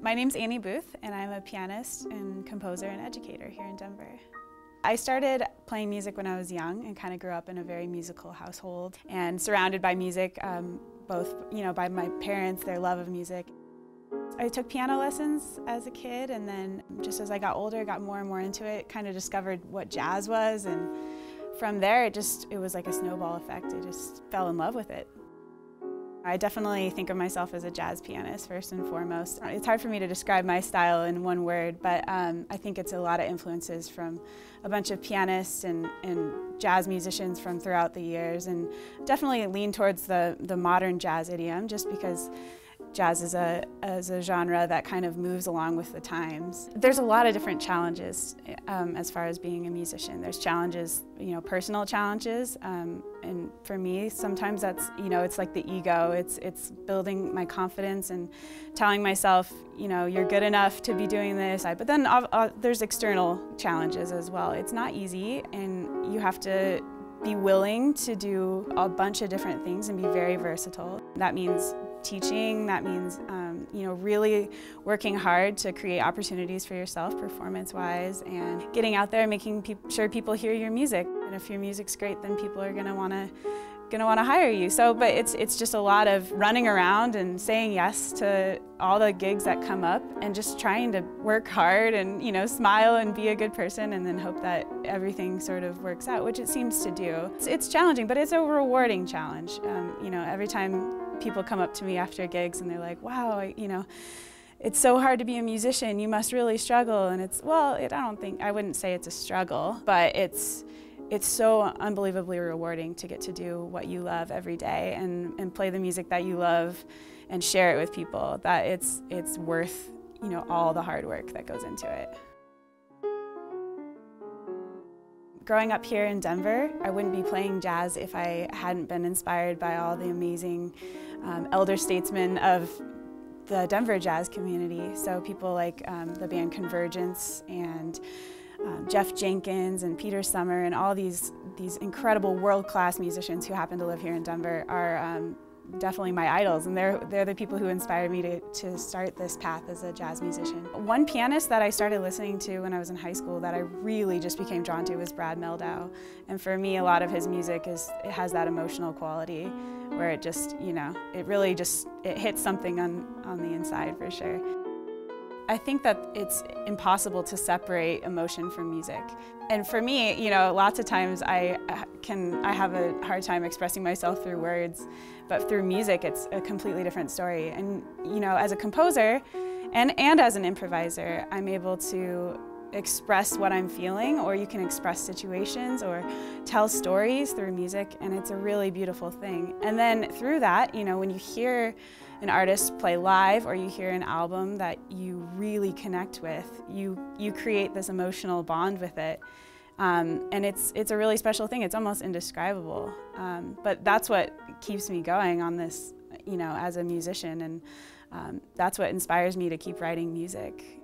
My name's Annie Booth, and I'm a pianist and composer and educator here in Denver. I started playing music when I was young and kind of grew up in a very musical household and surrounded by music, both by my parents, their love of music. I took piano lessons as a kid, and then just as I got older, got more and more into it, kind of discovered what jazz was, and from there it was like a snowball effect. I just fell in love with it. I definitely think of myself as a jazz pianist first and foremost. It's hard for me to describe my style in one word, but I think it's a lot of influences from a bunch of pianists and jazz musicians from throughout the years, and definitely lean towards the modern jazz idiom, just because jazz is a genre that kind of moves along with the times. There's a lot of different challenges as far as being a musician. There's challenges, personal challenges, and for me, sometimes that's, it's like the ego. It's building my confidence and telling myself, you're good enough to be doing this. But then there's external challenges as well. It's not easy, and you have to be willing to do a bunch of different things and be very versatile. That means teaching, that means really working hard to create opportunities for yourself performance-wise, and getting out there and making sure people hear your music. And if your music's great, then people are gonna wanna hire you. But it's just a lot of running around and saying yes to all the gigs that come up, and just trying to work hard and smile and be a good person, and then hope that everything sort of works out, which it seems to do. It's challenging, but it's a rewarding challenge. Every time people come up to me after gigs and they're like, wow, it's so hard to be a musician, you must really struggle. And I wouldn't say it's a struggle, but it's so unbelievably rewarding to get to do what you love every day and play the music that you love and share it with people, that it's worth all the hard work that goes into it. Growing up here in Denver, I wouldn't be playing jazz if I hadn't been inspired by all the amazing elder statesmen of the Denver jazz community. So people like the band Convergence and Jeff Jenkins and Peter Summer, and all these incredible world-class musicians who happen to live here in Denver are definitely my idols, and they're the people who inspired me to start this path as a jazz musician. One pianist that I started listening to when I was in high school that I really just became drawn to was Brad Mehldau. And for me, a lot of his music it has that emotional quality where it just, it hits something on the inside for sure. I think that it's impossible to separate emotion from music. And for me, lots of times I have a hard time expressing myself through words, but through music it's a completely different story. And as a composer and as an improviser, I'm able to express what I'm feeling, or you can express situations or tell stories through music, and it's a really beautiful thing. And then through that, when you hear an artist play live, or you hear an album that you really connect with, you create this emotional bond with it. And it's a really special thing. It's almost indescribable. But that's what keeps me going on this, as a musician, and that's what inspires me to keep writing music.